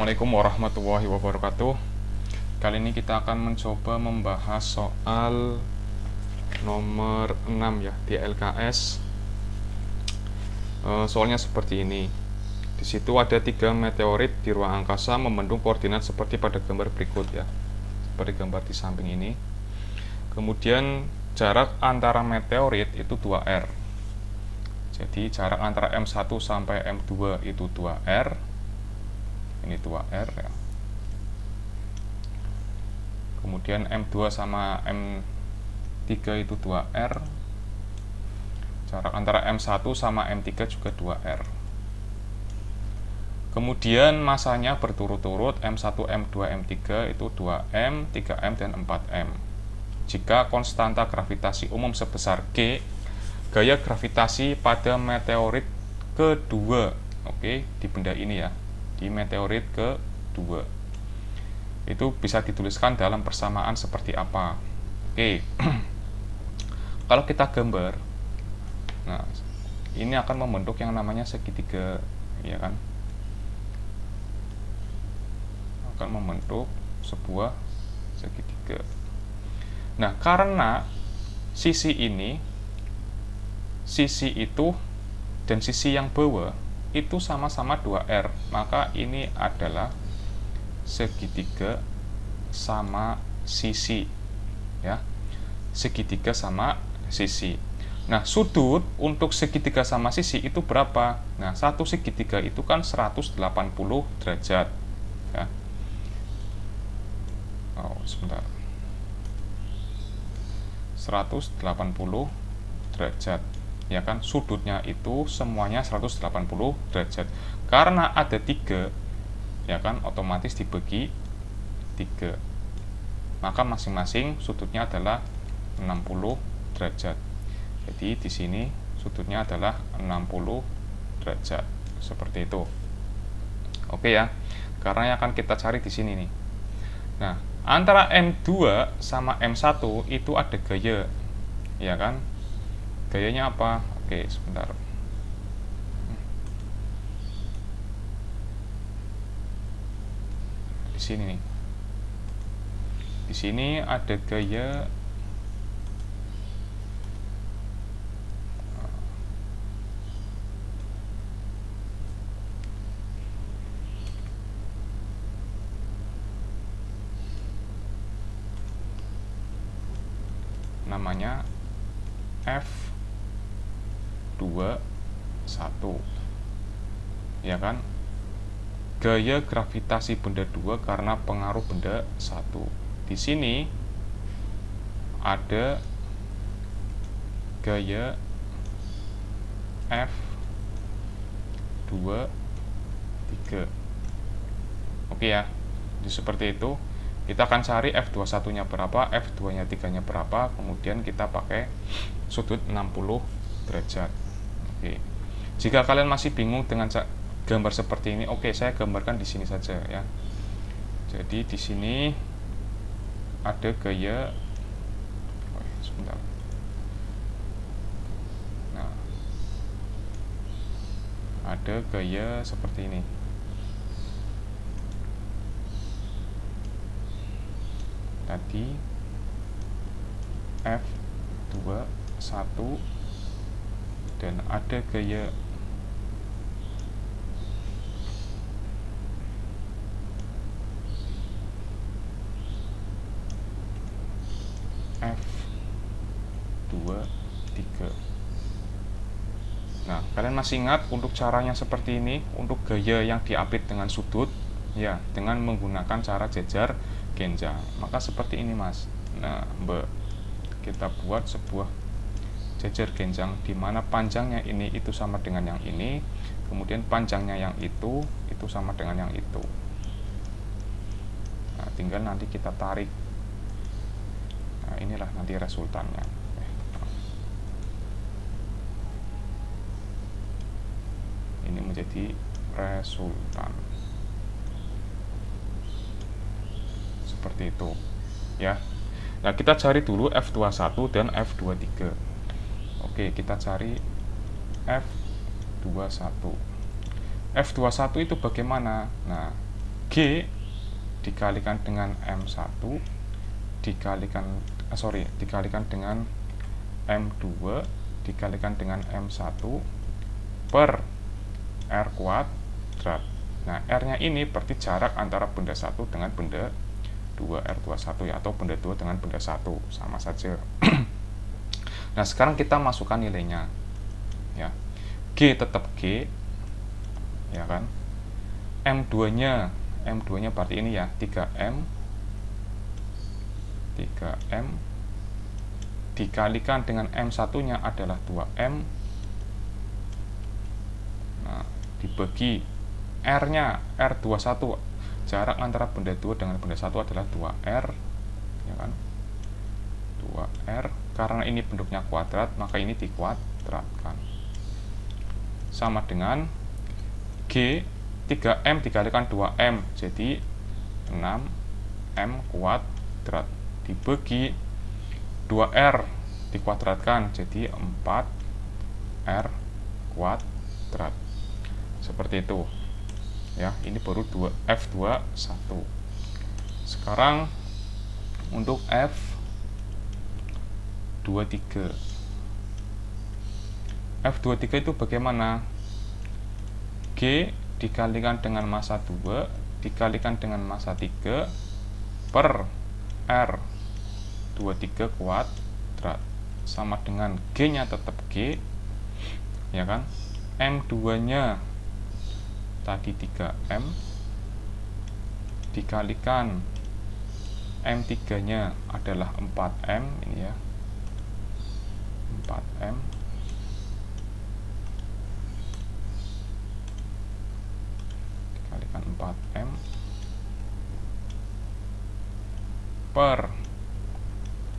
Assalamualaikum warahmatullahi wabarakatuh. Kali ini kita akan mencoba membahas soal nomor 6 ya di LKS. Soalnya seperti ini. Di situ ada 3 meteorit di ruang angkasa membendung koordinat seperti pada gambar berikut ya. Seperti gambar di samping ini. Kemudian jarak antara meteorit itu 2R. Jadi jarak antara M1 sampai M2 itu 2R. Ini 2R ya. Kemudian M2 sama M3 itu 2R. Jarak antara M1 sama M3 juga 2R. Kemudian masanya berturut-turut M1, M2, M3 itu 2M, 3M, dan 4M. Jika konstanta gravitasi umum sebesar G, gaya gravitasi pada meteorit kedua, oke, di benda ini ya, di meteorit kedua itu bisa dituliskan dalam persamaan seperti apa. Oke. Kalau kita gambar, nah ini akan membentuk yang namanya segitiga ya kan, akan membentuk sebuah segitiga. Nah karena sisi ini, sisi itu dan sisi yang bawah itu sama-sama 2R, maka ini adalah segitiga sama sisi ya, segitiga sama sisi. Nah sudut untuk segitiga sama sisi itu berapa? Nah satu segitiga itu kan 180 derajat ya. Sebentar, 180 derajat ya kan, sudutnya itu semuanya 180 derajat. Karena ada 3 ya kan, otomatis dibagi 3, maka masing-masing sudutnya adalah 60 derajat. Jadi di sini sudutnya adalah 60 derajat seperti itu. Oke ya, karena yang akan kita cari di sini nih. Nah antara M2 sama M1 itu ada gaya ya kan. Gayanya apa? Oke, sebentar. Di sini nih. Di sini ada gaya namanya F21 ya kan, gaya gravitasi benda 2 karena pengaruh benda 1. Di sini ada gaya F23. Oke ya, jadi seperti itu. Kita akan cari F21 nya berapa, F2 nya 3 nya berapa, kemudian kita pakai sudut 60 derajat. Oke. Jika kalian masih bingung dengan gambar seperti ini, oke, saya gambarkan di sini saja ya. Jadi di sini ada gaya, sebentar. Nah, ada gaya seperti ini. Tadi F21 dan ada gaya F23. Nah, kalian masih ingat untuk caranya seperti ini, untuk gaya yang diapit dengan sudut ya, dengan menggunakan cara jejar genjang. Maka seperti ini mas. Nah kita buat sebuah jejer genjang di mana panjangnya ini itu sama dengan yang ini, kemudian panjangnya yang itu sama dengan yang itu. Nah tinggal nanti kita tarik. Nah inilah nanti resultannya. Ini menjadi resultan seperti itu ya. Nah kita cari dulu F21 dan F23. Oke, kita cari F21. F21 itu bagaimana? Nah G dikalikan dengan M1 dikalikan dengan M2 dikalikan dengan M1 per R kuadrat. Nah, R-nya ini berarti jarak antara benda 1 dengan benda 2, R21 ya, atau benda 2 dengan benda 1, sama saja. Nah, sekarang kita masukkan nilainya. Ya. G tetap G. Ya kan? M2-nya berarti ini ya, 3M dikalikan dengan M1-nya adalah 2M. Nah, dibagi R-nya, R21, jarak antara benda 2 dengan benda 1 adalah 2R, ya kan? 2R, karena ini bentuknya kuadrat, maka ini dikuadratkan. Sama dengan G, 3M dikalikan 2M, jadi 6M kuadrat, dibagi 2R dikuadratkan, jadi 4R kuadrat. Seperti itu. Ya, ini baru F21. Sekarang untuk F23. F23 itu bagaimana? G dikalikan dengan massa 2 dikalikan dengan massa 3 per R23 kuadrat, sama dengan G-nya tetap G, ya kan? M2-nya tadi 3M dikalikan M3-nya adalah 4M, ini ya, 4M dikalikan 4M per,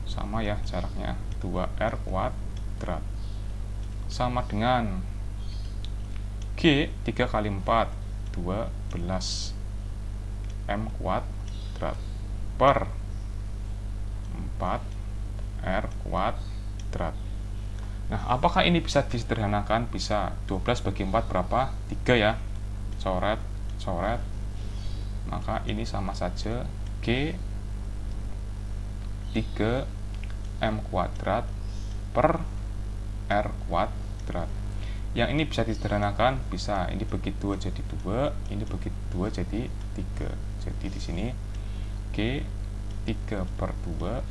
sama ya jaraknya, 2R kuadrat, sama dengan G 3 kali 4 12 M kuadrat per 4R kuadrat. Nah, apakah ini bisa disederhanakan? Bisa. 12 bagi 4 berapa? 3 ya. Coret. Maka ini sama saja G 3M kuadrat per R kuadrat. Yang ini bisa disederhanakan, bisa. Ini bagi 2 jadi 2, ini bagi 2 jadi 3. Jadi di sini G 3 per 2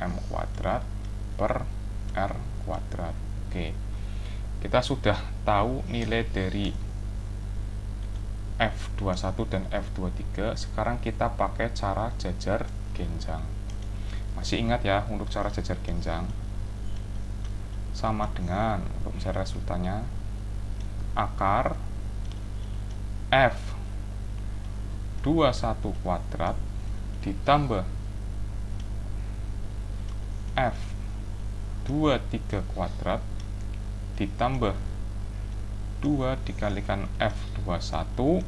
M kuadrat per R kuadrat. Oke. Kita sudah tahu nilai dari F21 dan F23. Sekarang kita pakai cara jajar genjang. Masih ingat ya untuk cara jajar genjang? Sama dengan, untuk mencari resultannya, akar F21 kuadrat ditambah F23 kuadrat ditambah 2 dikalikan F21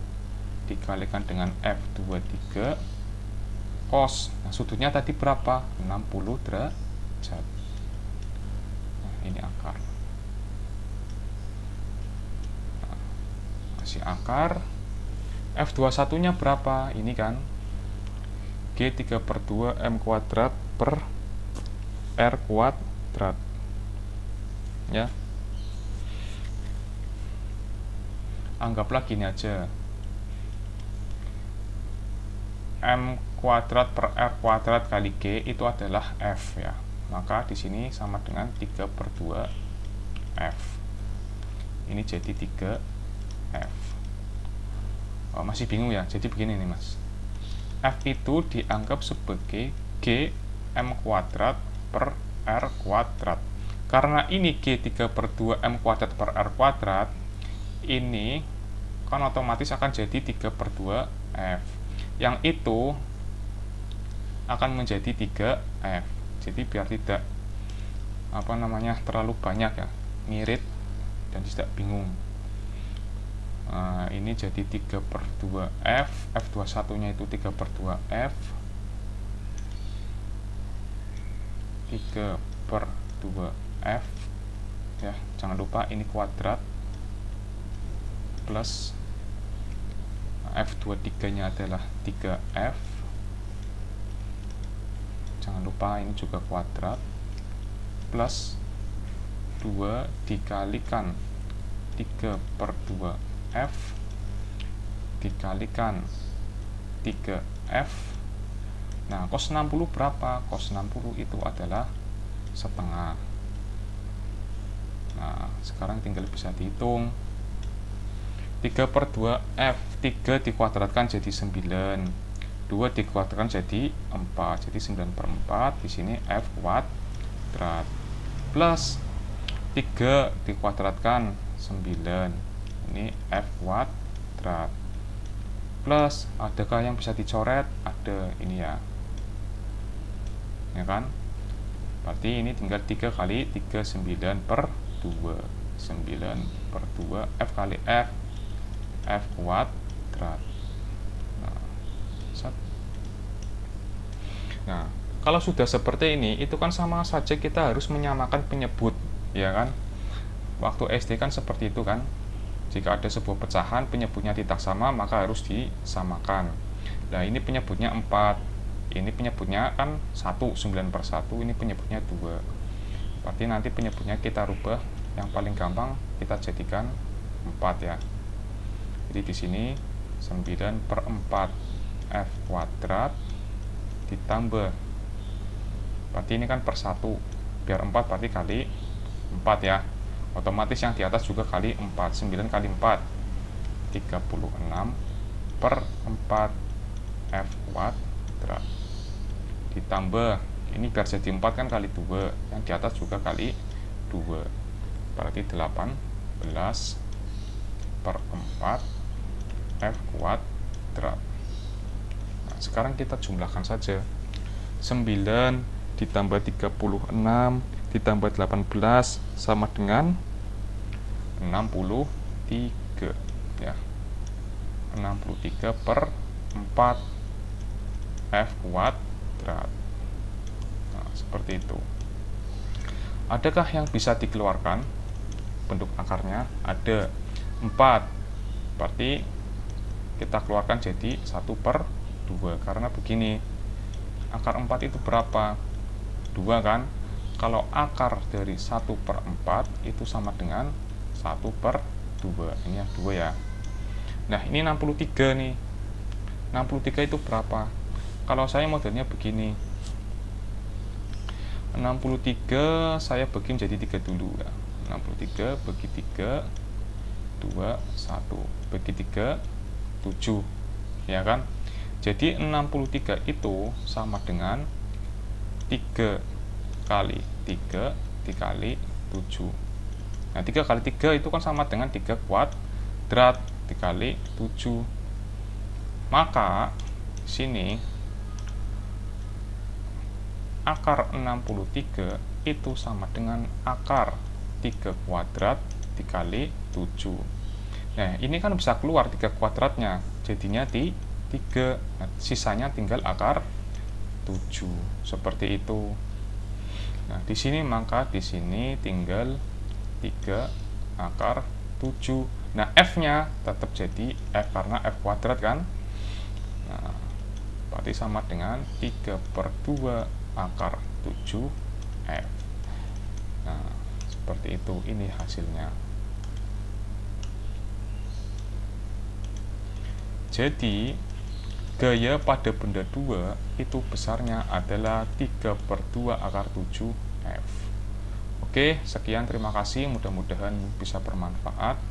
dikalikan dengan F23 cos. Nah, sudutnya tadi berapa? 60 derajat. Ini akar. Nah, kasih akar. F21 nya berapa? Ini kan G 3 per 2 M kuadrat per R kuadrat, ya. Anggaplah gini aja, M kuadrat per R kuadrat kali G itu adalah F ya. Maka di sini sama dengan 3 per 2 F. Ini jadi 3 F. Oh, masih bingung ya? Jadi begini nih mas, F itu dianggap sebagai G M kuadrat per R kuadrat. Karena ini G 3 per 2 M kuadrat per R kuadrat, ini kan otomatis akan jadi 3 per 2 F. Yang itu akan menjadi 3 F. Jadi biar tidak terlalu banyak ya, ngirit dan tidak bingung. Nah, ini jadi 3 per 2 F. F21 nya itu 3 per 2 F, 3 per 2 F ya, jangan lupa ini kuadrat plus, nah F23 nya adalah 3F, jangan lupa ini juga kuadrat, plus 2 dikalikan 3/2F dikalikan 3F. Nah, cos 60 berapa? Cos 60 itu adalah setengah. Nah, sekarang tinggal bisa dihitung. 3/2F, 3 dikuadratkan jadi 9, 2 dikuadratkan jadi 4, jadi 9/4, di sini F kuadrat, plus 3 dikuadratkan 9, ini F kuadrat, plus, adakah yang bisa dicoret? Ada, ini ya kan, berarti ini tinggal 3 kali 3, 9/2, 9/2, F kali F kuadrat. Nah, kalau sudah seperti ini, itu kan sama saja kita harus menyamakan penyebut, ya kan? Waktu SD kan seperti itu kan, jika ada sebuah pecahan penyebutnya tidak sama, maka harus disamakan. Nah, ini penyebutnya 4, ini penyebutnya kan 1, 9/1, ini penyebutnya 2. Berarti nanti penyebutnya kita rubah, yang paling gampang kita jadikan 4 ya. Jadi di sini 9/4 F kuadrat ditambah, berarti ini kan per 1, biar 4 berarti kali 4 ya, otomatis yang di atas juga kali 4, 9 kali 4 36/4 F kuadrat ditambah, ini biar jadi 4 kan kali 2, yang di atas juga kali 2, berarti 18/4 F kuadrat. Nah, sekarang kita jumlahkan saja. 9 ditambah 36 ditambah 18 sama dengan 63 ya. 63/4 F kuadrat. Nah, seperti itu. Adakah yang bisa dikeluarkan bentuk akarnya? Ada 4, berarti kita keluarkan jadi 1/2, karena begini, akar 4 itu berapa? 2 kan? Kalau akar dari 1/4 itu sama dengan 1/2, ini yang 2 ya. Nah, ini 63 nih, 63 itu berapa? Kalau saya modelnya begini, 63 saya bagi menjadi 3 dulu ya. 63 bagi 3, 2, 1 bagi 3, 7 ya kan. Jadi 63 itu sama dengan 3 kali 3 dikali 7. Nah, 3 kali 3 itu kan sama dengan 3 kuadrat dikali 7. Maka sini akar 63 itu sama dengan akar 3 kuadrat dikali 7. Nah, ini kan bisa keluar 3 kuadratnya, jadinya di 3. Nah, sisanya tinggal akar 7. Seperti itu. Nah, di sini maka di sini tinggal 3 akar 7. Nah, F-nya tetap jadi F karena F kuadrat kan. Nah, berarti sama dengan 3/2 akar 7 F. Nah, seperti itu, ini hasilnya. Jadi, gaya pada benda 2 itu besarnya adalah 3/2 akar 7 F. Oke, sekian, terima kasih, mudah-mudahan bisa bermanfaat.